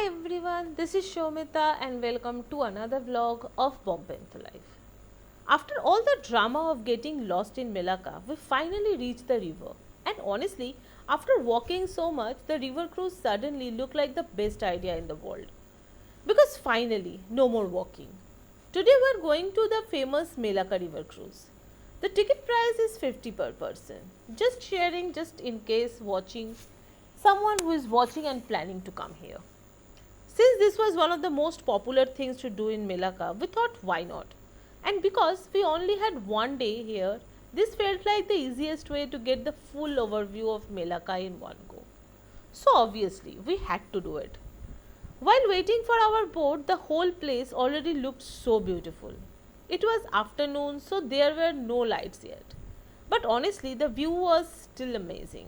Hi everyone, this is Shomita and welcome to another vlog of Bombay into Life. After all the drama of getting lost in Melaka, we finally reached the river. And honestly, after walking so much, the river cruise suddenly looked like the best idea in the world. Because finally, no more walking. Today we are going to the famous Melaka River Cruise. The ticket price is 50 per person. Just sharing just in case watching someone who is watching and planning to come here. Since this was one of the most popular things to do in Melaka, we thought why not? And because we only had one day here, this felt like the easiest way to get the full overview of Melaka in one go. So obviously, we had to do it. While waiting for our boat, the whole place already looked so beautiful. It was afternoon, so there were no lights yet. But honestly, the view was still amazing.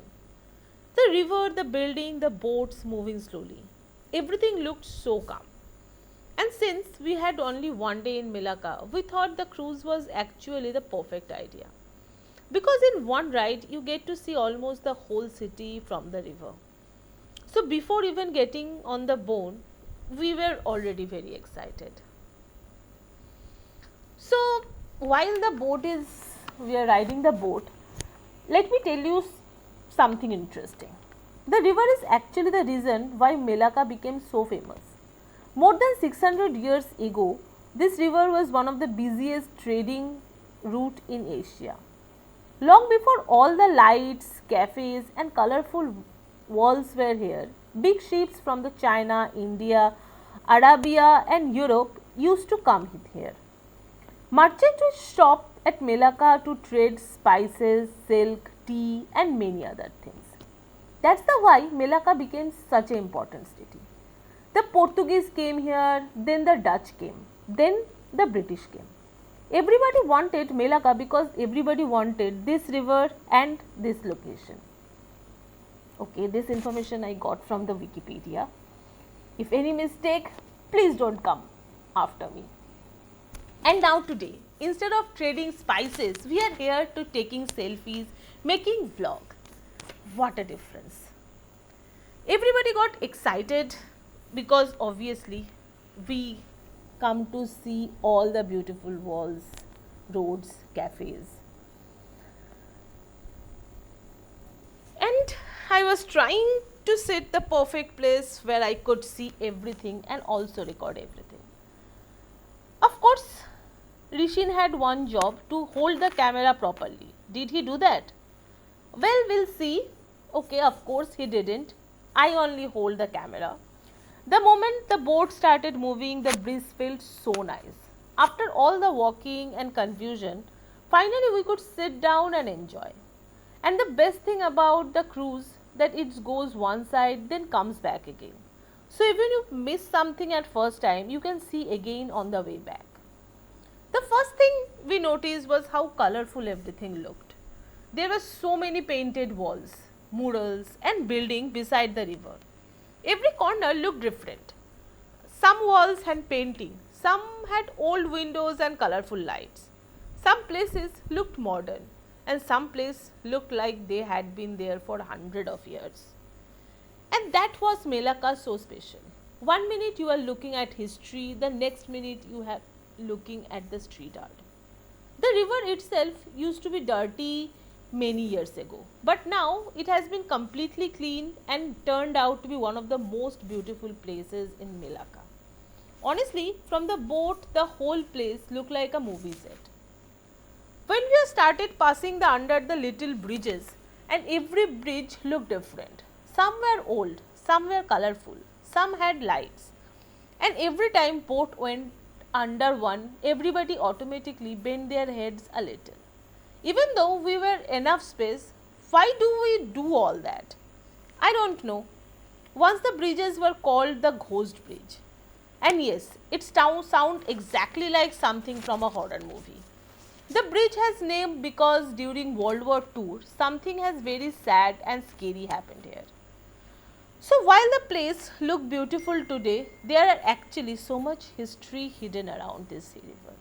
The river, the building, the boats moving slowly. Everything looked so calm. And since we had only one day in Melaka, we thought the cruise was actually the perfect idea. Because in one ride, you get to see almost the whole city from the river. So before even getting on the boat, we were already very excited. So while we are riding the boat, let me tell you something interesting. The river is actually the reason why Melaka became so famous. More than 600 years ago, this river was one of the busiest trading route in Asia. Long before all the lights, cafes and colorful walls were here, big ships from the China, India, Arabia and Europe used to come here. Merchants would stop at Melaka to trade spices, silk, tea and many other things. That's the why Melaka became such an important city. The Portuguese came here, then the Dutch came, then the British came. Everybody wanted Melaka because everybody wanted this river and this location. Okay, this information I got from the Wikipedia. If any mistake, please don't come after me. And now today, instead of trading spices, we are here to taking selfies, making vlog. What a difference. Everybody got excited because obviously we come to see all the beautiful walls, roads, cafes. And I was trying to set the perfect place where I could see everything and also record everything. Of course, Rishin had one job to hold the camera properly. Did he do that? Well, we'll see. Okay, of course he didn't. I only hold the camera. The moment the boat started moving, the breeze felt so nice. After all the walking and confusion, finally we could sit down and enjoy. And the best thing about the cruise that it goes one side then comes back again. So even if you miss something at first time, you can see again on the way back. The first thing we noticed was how colorful everything looked. There were so many painted walls, murals and buildings beside the river. Every corner looked different. Some walls had painting, some had old windows and colorful lights. Some places looked modern and some places looked like they had been there for hundreds of years. And that was Melaka so special. One minute you are looking at history, the next minute you are looking at the street art. The river itself used to be dirty many years ago, but now it has been completely cleaned and turned out to be one of the most beautiful places in Melaka. Honestly, from the boat, the whole place looked like a movie set. When we started passing under the little bridges, and every bridge looked different. Some were old, some were colorful, some had lights, and every time boat went under one, everybody automatically bent their heads a little. Even though we were enough space, why do we do all that? I don't know. Once the bridges were called the ghost bridge. And yes, it sounds exactly like something from a horror movie. The bridge has name because during World War II, something has very sad and scary happened here. So while the place look beautiful today, there are actually so much history hidden around this river.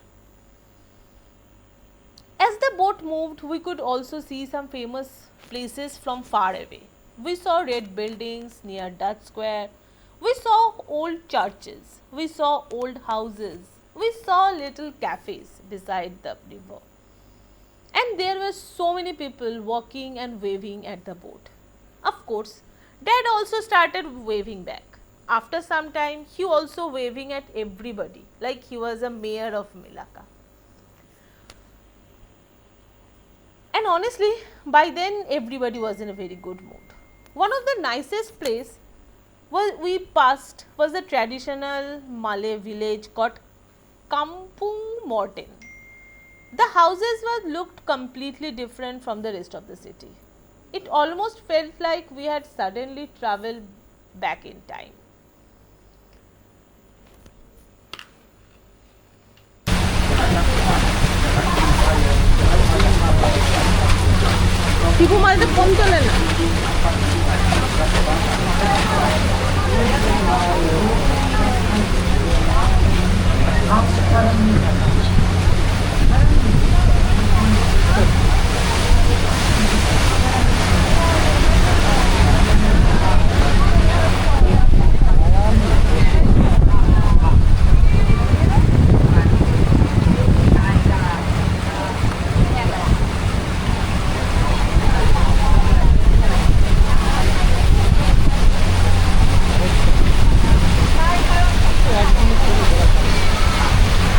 As the boat moved, we could also see some famous places from far away. We saw red buildings near Dutch Square, We saw old churches, we saw old houses, we saw little cafes beside the river. And there were so many people walking and waving at the boat. Of course, Dad also started waving back. After some time, he also waving at everybody like he was a mayor of Melaka. And honestly, by then everybody was in a very good mood. One of the nicest place we passed was the traditional Malay village called Kampung Morten. The houses were looked completely different from the rest of the city. It almost felt like we had suddenly traveled back in time. Tipu মালটা phone তোলে না।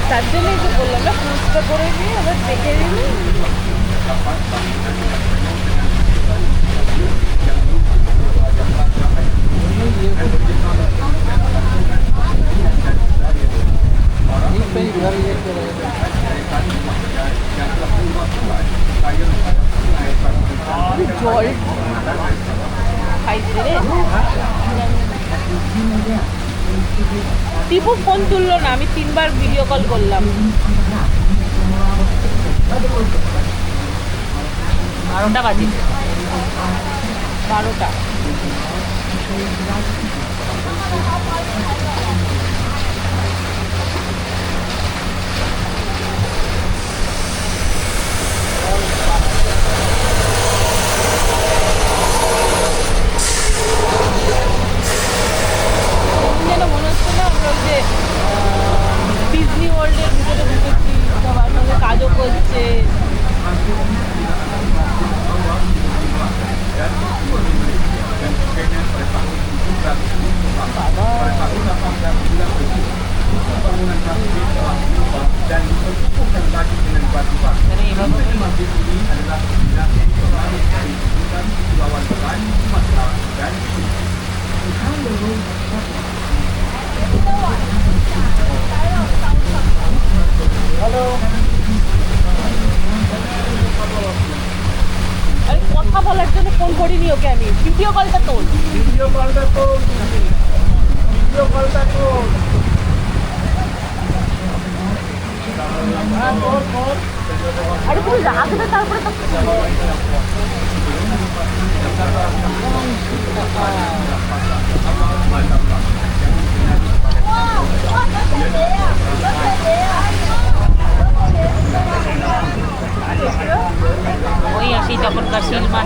তার জন্যই তো বললাম না ক্রুজটা করে নিয়ে আবার দেখে নিলে জল খাইছে রে টিপু ফোন তুললো না আমি 3 বার ভিডিও কল করলাম 12টা বাজে 12টা ডিজনি ওয়ার্ল্ডের ভিতরে ঢুকেছি সবার সঙ্গে কাজও করছে আরে কথা বলার জন্য ফোন করিনি ওকে আমি ভিডিও কলটা তোল আরে তুমি রাখবে তারপরে তো ওই আসি তখনকার সিলমান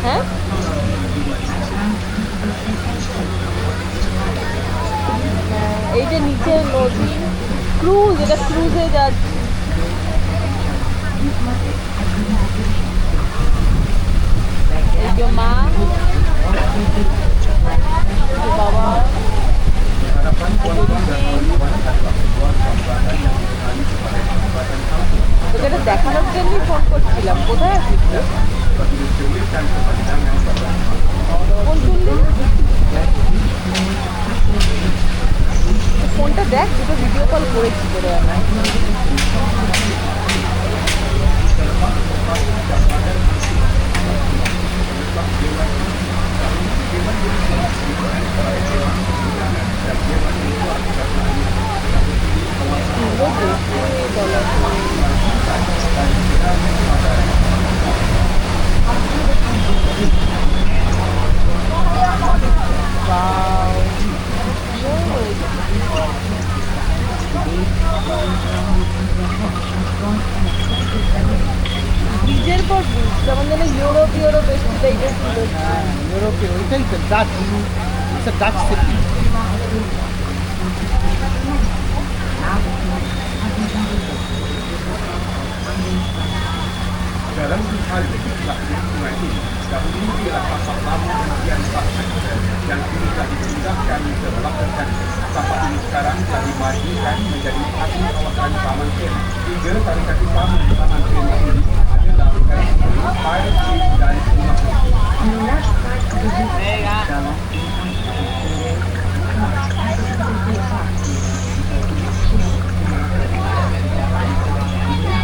হ্যাঁ এই যে নিচে নদী ক্রুজ এটা ক্রুজে যাচ্ছে এই যে মা বাবা তোকে এটা দেখানোর জন্যই ফোন করছিলাম কোথায় আছিস ফোন তুললি ফোনটা দেখ দুটো ভিডিও কল করেছি তোরে আমি Wow. যেমন যেন ইউরোপীয় বেশি টাইপের ফিল হচ্ছে। ইউরোপীয়, ওইটাই তো Dutch, it's Dutch city. Dalam hal itu sungai ini dahulu ialah tapak lama kemudian yang kini telah dipindahkan ke Malacca. Tapak ini sekarang telah dimajukan menjadi satu kawasan taman tren. Tiga tarikan utama di taman tren ini adalah Riverside dan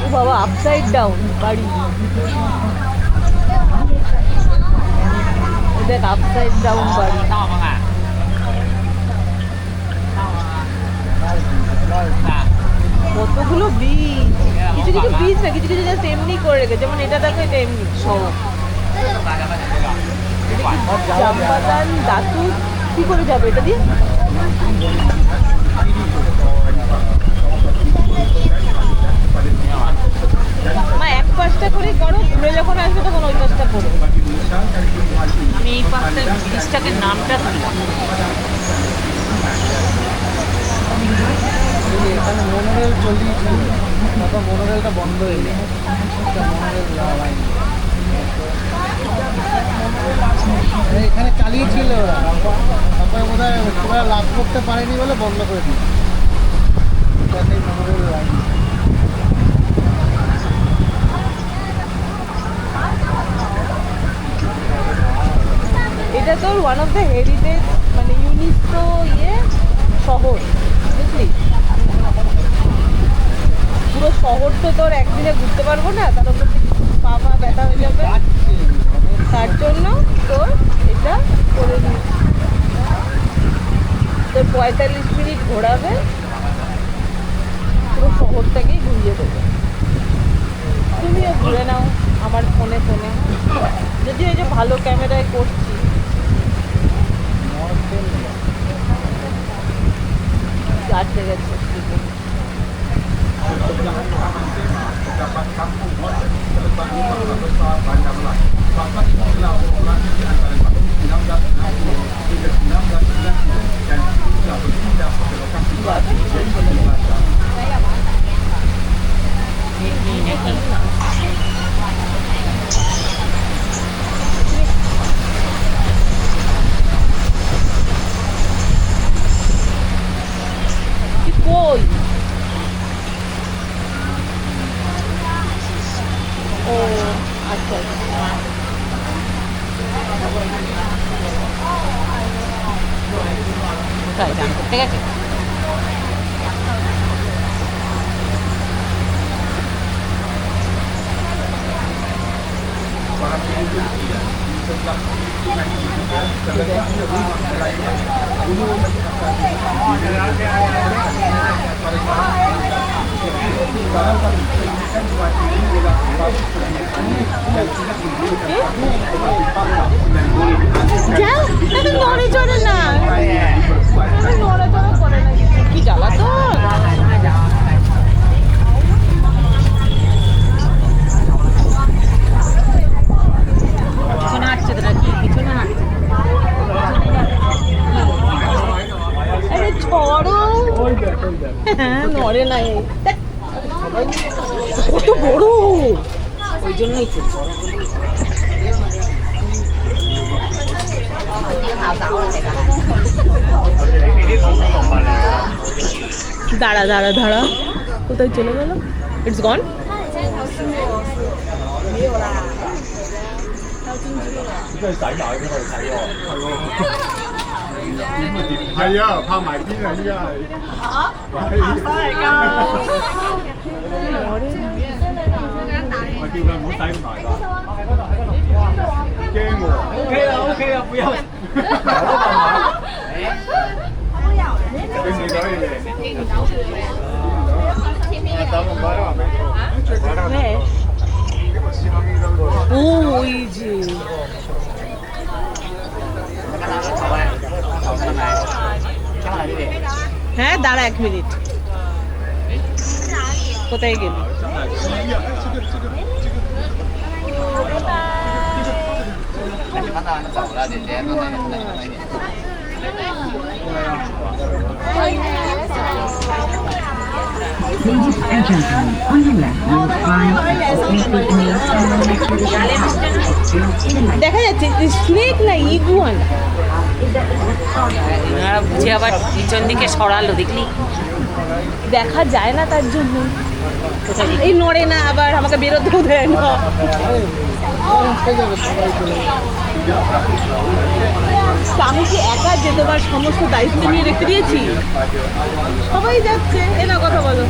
ও বাবা, upside down বাড়ি, দেখ upside down বাড়ি। কতগুলো bridge, কিছু কিছু bridge না, কিছু কিছু জাস্ট এমনি করে রেখে, যেমন এটা দেখো, এটা এমনি সব। জামবাগান দাতু কি করে যাবে এটা দিয়ে? মা এক পাশটা করে করো, ঘুরে যখন আসবে তখন ওই পাশটা করো। আমি এই পাশটা ব্রিজটাকে নামটা তুললাম। এখানে মনোরেল চলিয়েছে, তারপর মনোরেলটা বন্ধ হয়ে গেল। মনোরেল এখানে চালিয়েছিল ওরা, তারপরে বোধ হয় ওরা লাভ করতে পারেনি বলে বন্ধ করে দিয়েছে। সেই মনোরেল লাইন। এটা তোর ওয়ান অফ দ্য হেরিটেজ মানে ইউনেস্কো শহর, বুঝলি? পুরো শহর তো তোর একদিনে ঘুরতে পারবো না, তার উপর পা ব্যথা হয়ে যাবে, তার জন্য তোর এটা করে নিচ্ছি। তোর 45 মিনিট ঘোরাবে, পুরো শহরটাকেই ঘুরিয়ে দেবে। তুমিও ঘুরে নাও আমার ফোনে ফোনে, যদি এই যে ভালো ক্যামেরায় করছি। আটকে গেছে। কই? ও আচ্ছা, ঠিক আছে। নড়ে চড়ে না, নড়ে চড়ে করে না, কি জ্বালা তো। পিছনে হাঁটছে তো নাকি? পিছনে হাঁটছে। আরে ছড়ো, নড়ে নাই, কত বড়, ওই জন্যই তো। দাঁড়া দাঁড়া দাঁড়া, কোথায় চলে গেল? It's gone. 係啊，拍埋邊啊！依家係嚇爬山嚟㗎，我叫佢唔好使咁埋㗎，驚喎。OK 啦，OK 啦，不要。你可以嘅。等我買啦，係咪？ 네. 오, 오이지. হ্যাঁ দাঁড়া 1 মিনিট, কোথায় গেলি? Ladies and gentlemen, on your left you will find দেখা যাচ্ছে স্নেক না ইগুয়ানা। এনারা বুঝে আবার পিছন দিকে সরালো দেখলি। দেখা যায় না তার জন্য এই নড়ে না, আবার আমাকে বেরোতেও দেয় না। আমি কি একা যে তোমার সমস্ত দায়িত্ব নিয়ে রেখে দিয়েছি? সবাই যাচ্ছে, এ না কথা বলো।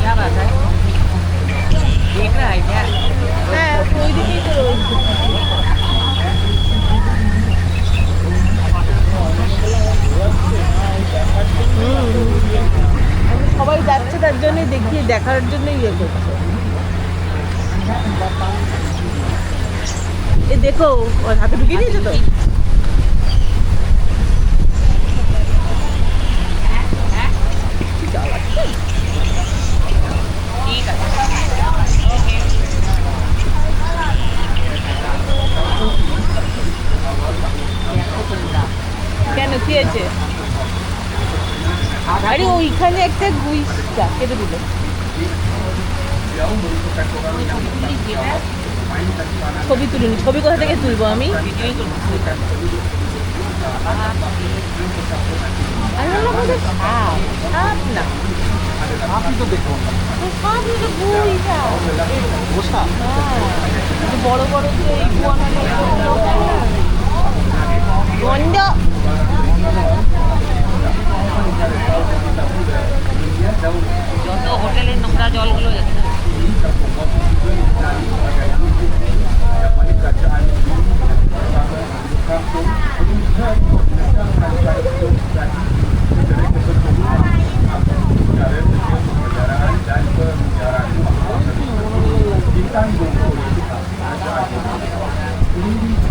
क्या बात है? देख रहा है क्या? হ্যাঁ, ওই দিকেই তো রয়েছে। সবাই যাচ্ছে তার জন্যই দেখিয়ে দেখার জন্যই ইয়ে করছে। এ দেখো, ওর হাতে ঢুকিয়ে দিয়েছে তো। ठीक है। কেন কি আছে? আরে ওইখানে একটা গুইসটা কেটে দিল। ছবি তুলিনি। ছবি কোথা থেকে তুলবো আমি? আমি বললাম ওদের সাপ। সাপ না, আপনি তো দেখুন সাপ না, এটা গুইটা। বসা হ্যাঁ, বড় বড় যে ইগুয়ানা গন্ধ। যত হোটেলের নোংরা জলগুলো যাচ্ছে।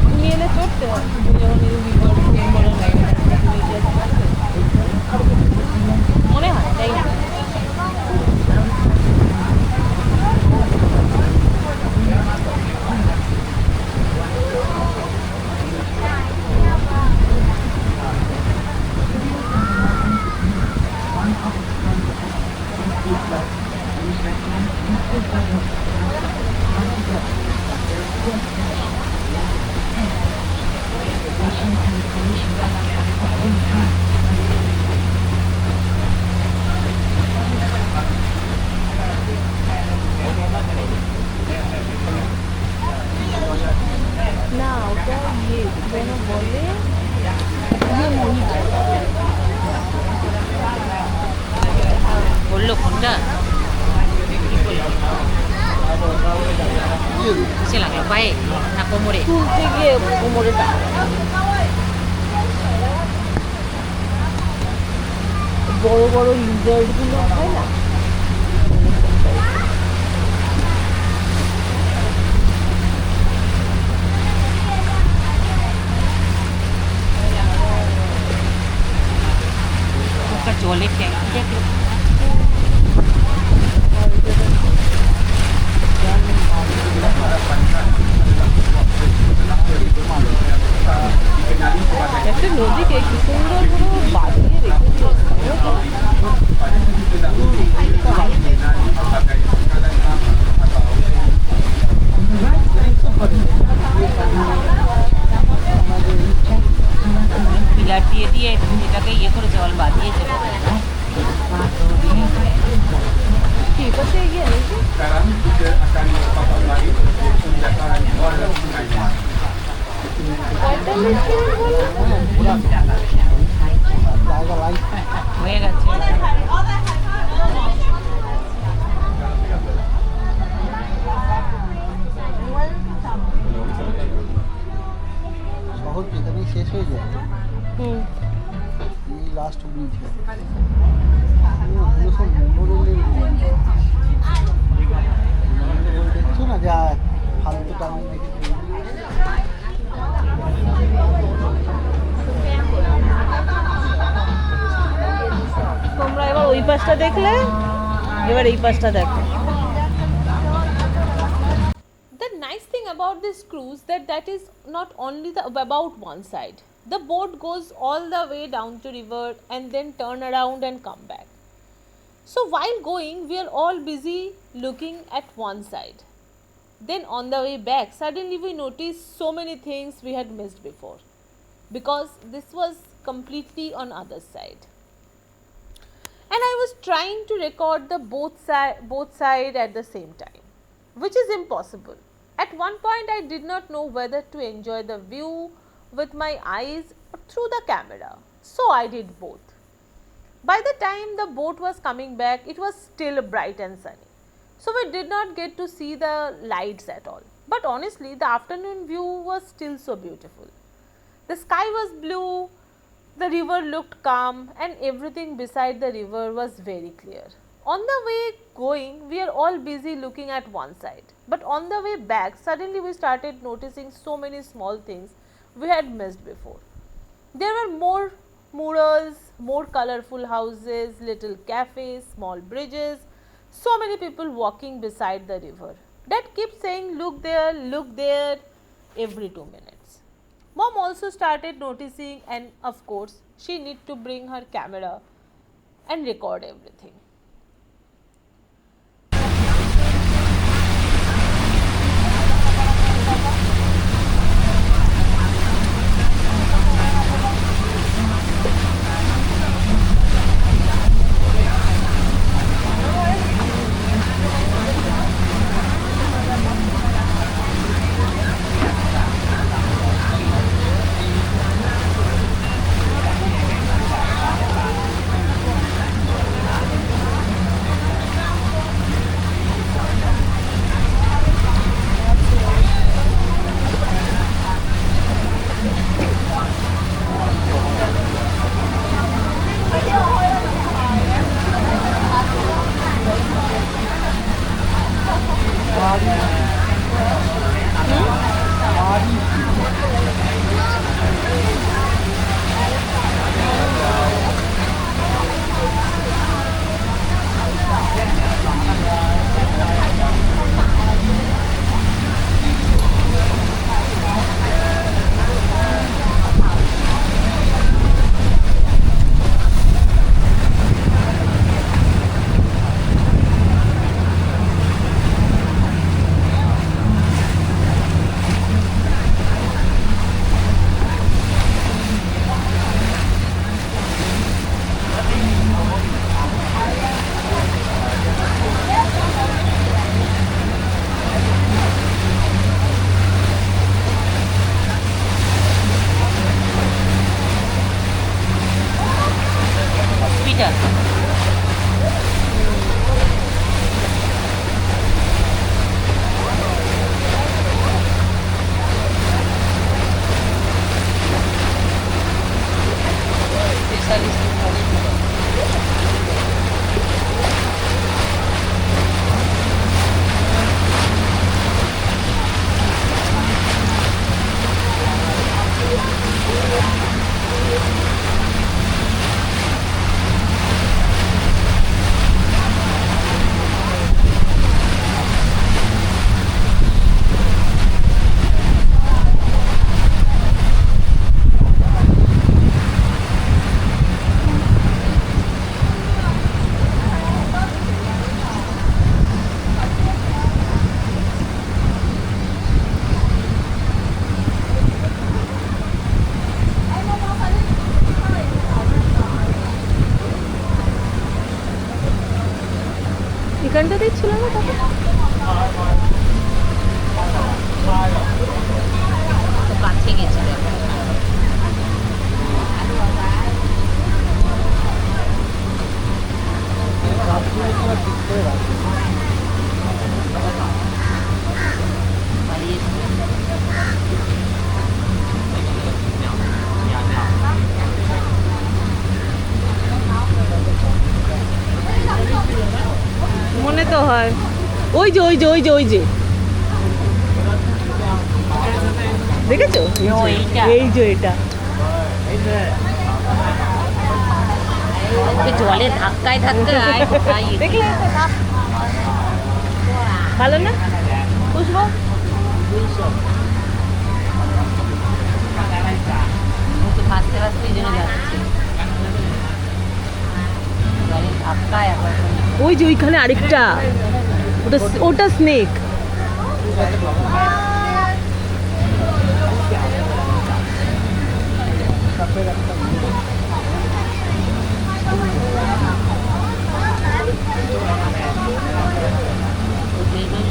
তুমি এলে চড়তে হয়। তুমি যখন এই রিভার বলো না, মনে হয় তাই না? না, ওটা ইয়ে যেন বলে বললো ফোনটা কিসে লাগলো, পায়ে না কোমরে? তুলতে গিয়ে কোমরে টাকা। বড় বড় লিজার্ডগুলো হয় না, ওটা জলে ট্যাঙ্কি দেখলো। একটা নদীকে কি সুন্দর পুরো বাঁধিয়ে রেখেছে। পিলার দিয়ে দিয়ে এটাকে ইয়ে করেছে, জল বাঁধিয়েছে। কি পাশে এগিয়ে নাকি? Sekarang kita akan bapak lari pendataan bawah sungainya. কয়টা রেস্টুরেন্ট বলো? জায়গা লাইট হয়ে গেছে। শহর যেখানেই শেষ হয়ে যায় হুম, এই লাস্ট ব্রিজ ওগুলো সব মেমোরিয়ালের দেখছো না, দেখলে এবার এই পাশটা দেখো The nice thing about this cruise that is not only about one side. The boat goes all the way down to river and then turn around and come back. So while going, we are all busy looking at one side. Then on the way back, suddenly we noticed so many things we had missed before because this was completely on other side. And I was trying to record the both side at the same time, which is impossible. At one point I did not know whether to enjoy the view with my eyes or through the camera, so I did both. By the time the boat was coming back, it was still bright and sunny, so we did not get to see the lights at all, but honestly the afternoon view was still so beautiful. The sky was blue, the river looked calm, and everything beside the river was very clear. On the way going, we are all busy looking at one side, but on the way back, suddenly we started noticing so many small things we had missed before. There were more murals, more colorful houses, little cafes, small bridges, so many people walking beside the river that keep saying look there every 2 minutes. Mom also started noticing, and of course she need to bring her camera and record everything. এখানটাতেই ছিল না তখন তো কাছে গেছিল মনে তো হয় ওই যে ওই যে ওই যে ওই যে দেখেছো এই যে এটা জলে ধাক্কা Cái thật cái này, cái gì? দেখলে তো না ভালো না বুঝবো তো ভাসতে ভাসতে এই জন্য যাচ্ছে গাড়ি ধাক্কায় একবার ওই যে ওইখানে আরেকটা ওটা ওটা স্নেক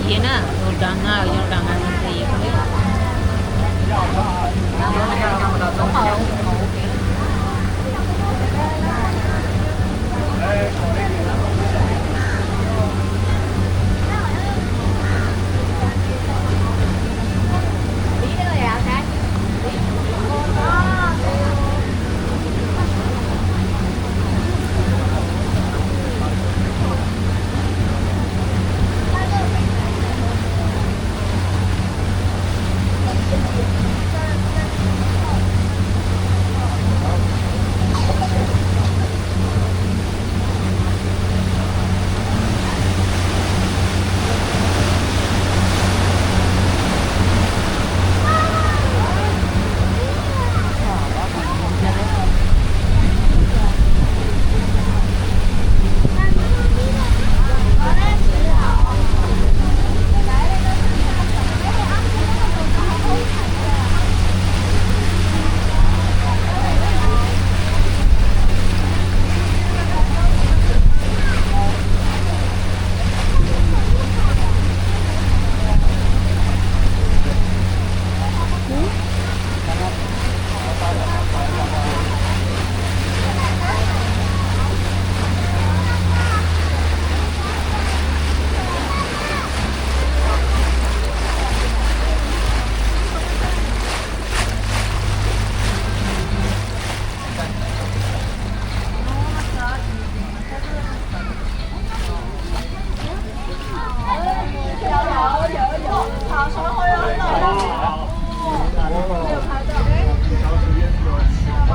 ইয়ে না ওর ডাঙা ওই জন্য ডাঙার মধ্যে ইয়ে করে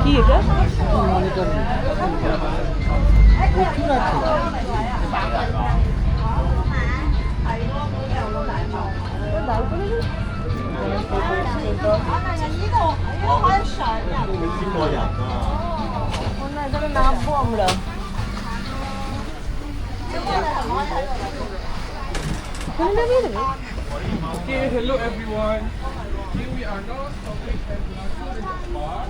কি এটা মনিটর প্রচুর আছে নামবো আমরা Okay, hello everyone. Here we are now stopping at Malacca River Park.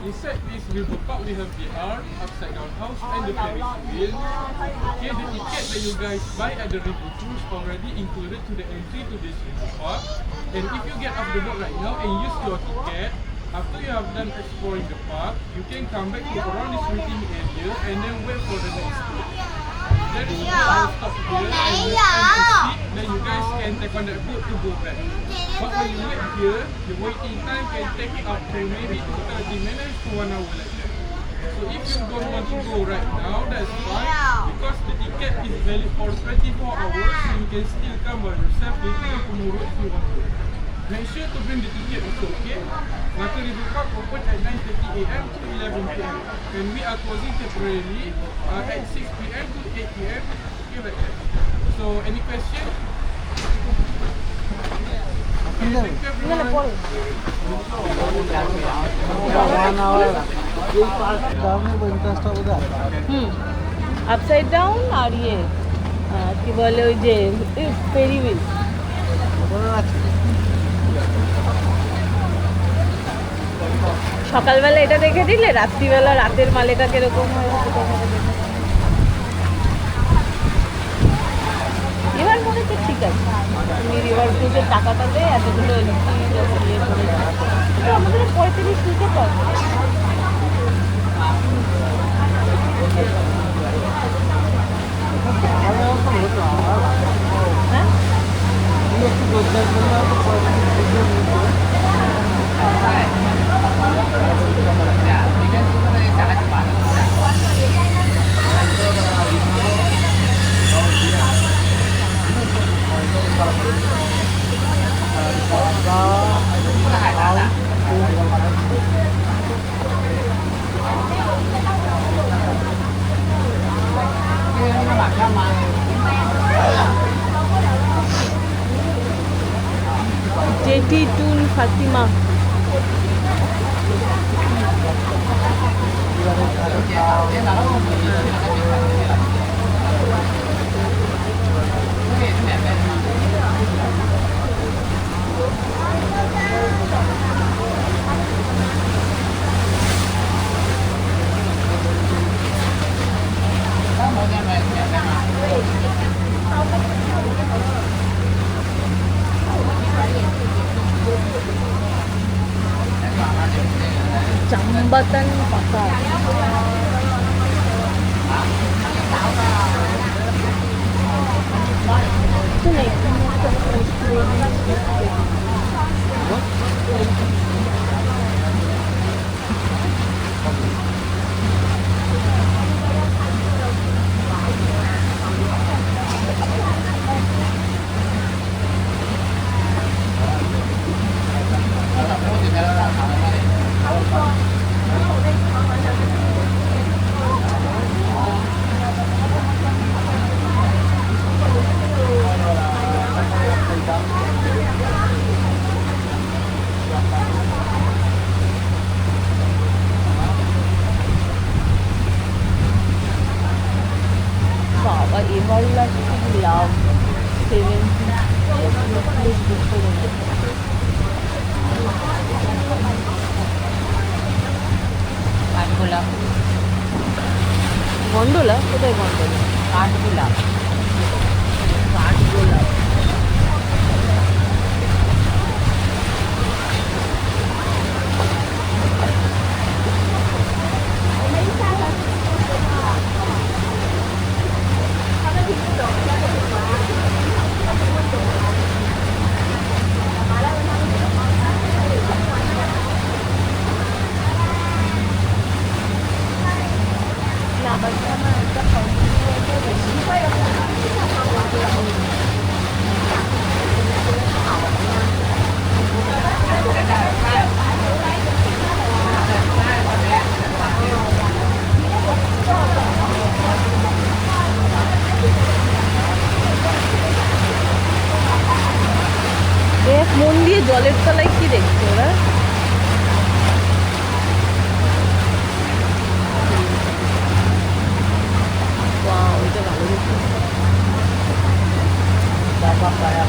Inside this river park, we have the arm, upside down house, and the Ferris wheel. Okay, the ticket that you guys buy at the river cruise already included to the entry to this river park. And if you get off the boat right now and use your ticket, after you have done exploring the park, you can come back to around this waiting area and then wait for the next boat. Then you can stop here and wait time to sit. Then you guys can take on that boat to go back. But when you wait here, the waiting time can take up to maybe 30 minutes to 1 hour like that. So if you don't want to go right now, that's fine. Because the ticket is valid for 24 hours, so you can still come by yourself later or tomorrow if you want to. Make sure to bring the ticket also, okay? Malacca River Park open at 9:30 AM to 11 PM. And we are closing temporarily at 6 PM to 8 PM. Okay, like that. So, any question? Okay, thank you everyone. ইন্টারেস্টটা বোধ হয় upside down আর ইয়ে কি বলে ওই যে ফেরি wheel আছে সকালবেলা এটা দেখে দিলে রাত্রিবেলা রাতের মালেটা কিরকম হয় এবার মনে হচ্ছে ঠিক আছে তুমি রিভার ক্রুজের টাকাটা দেয় এতগুলো আমাদের 35 নিতে পারবে হ্যাঁ Tun Fatima. Jambatan Pasar. Itu naik Baba, everlasting love. 70. কাঠগোলাপ গন্ডোলা কোথায় গন্ডোলা? কাঠগোলাপ কাঠগোলাপ। মন দিয়ে জলের তলায় কি দেখছে ওরা? ওয়াও, এটা ভালো দেখতে। বাবা কায়া।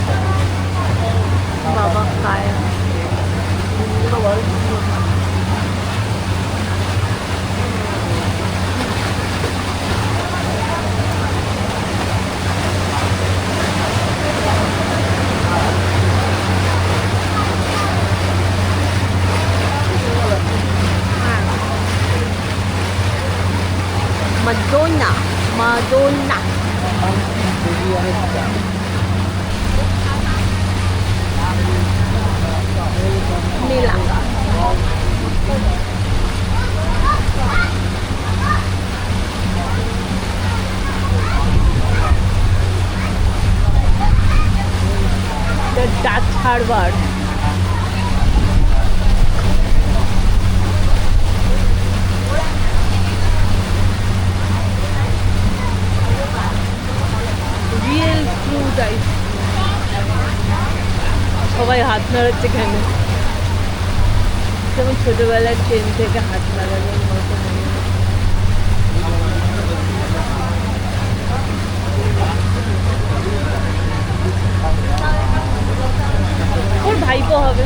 Madonna. Madonna. Melaka. The Dutch Harbour. Real cruise ice. সবাই হাত নাড়াচ্ছে কেন? যেমন ছোটবেলার ট্রেন থেকে হাত নাড়ানোর মতো মনে হয়। ওর ভাইপো হবে।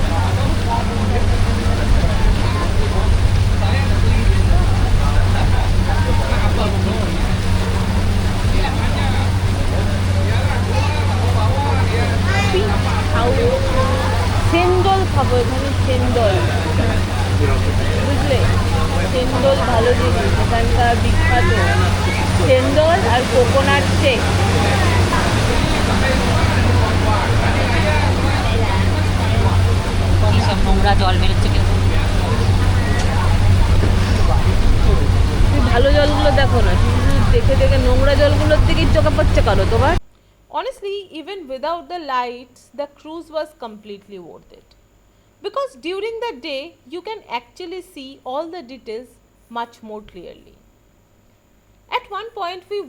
সেন্দল খাবো এখানে, সেন্দল, বুঝলে? সেন্দল ভালো জিনিস, এখানকার বিখ্যাত সেন্দল আর কোকোনাট শেক। এইসব নোংরা জল বেরোচ্ছে কিন্তু। তুই ভালো জলগুলো দেখো না, শুধু দেখে দেখে নোংরা জলগুলোর দিকেই চোখে পড়ছে কারো তোমার? Honestly, even without the lights, the cruise was completely worth it. Because during the day, you can actually see all the details much more clearly. At one point, we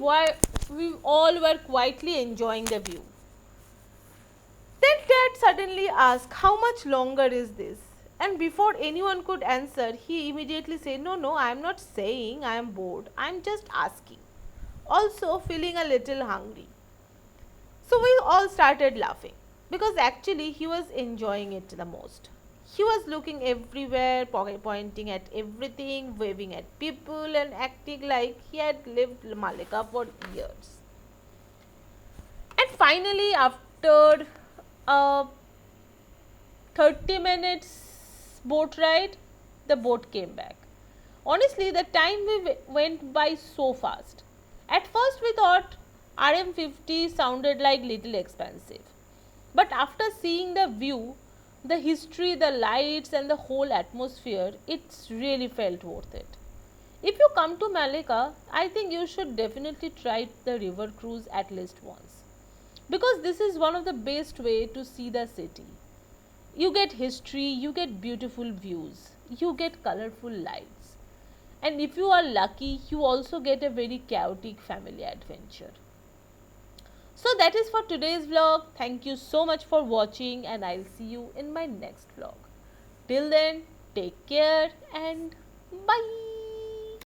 all were quietly enjoying the view. Then Dad suddenly asked, "How much longer is this?" And before anyone could answer, he immediately said, "No, no, I am not saying I am bored. I am just asking. Also feeling a little hungry." So we all started laughing because actually he was enjoying it the most. He was looking everywhere, pointing at everything, waving at people, and acting like he had lived Malacca for years. And finally, after a 30 minutes boat ride, the boat came back. Honestly, the time went by so fast. At first, we thought RM50 sounded like little expensive. But after seeing the view, the history, the lights, and the whole atmosphere, it's really felt worth it. If you come to Malacca, I think you should definitely try the river cruise at least once. Because this is one of the best way to see the city. You get history, you get beautiful views, you get colorful lights. And if you are lucky, you also get a very chaotic family adventure. So that is for today's vlog. Thank you so much for watching and I'll see you in my next vlog. Till then, take care and bye.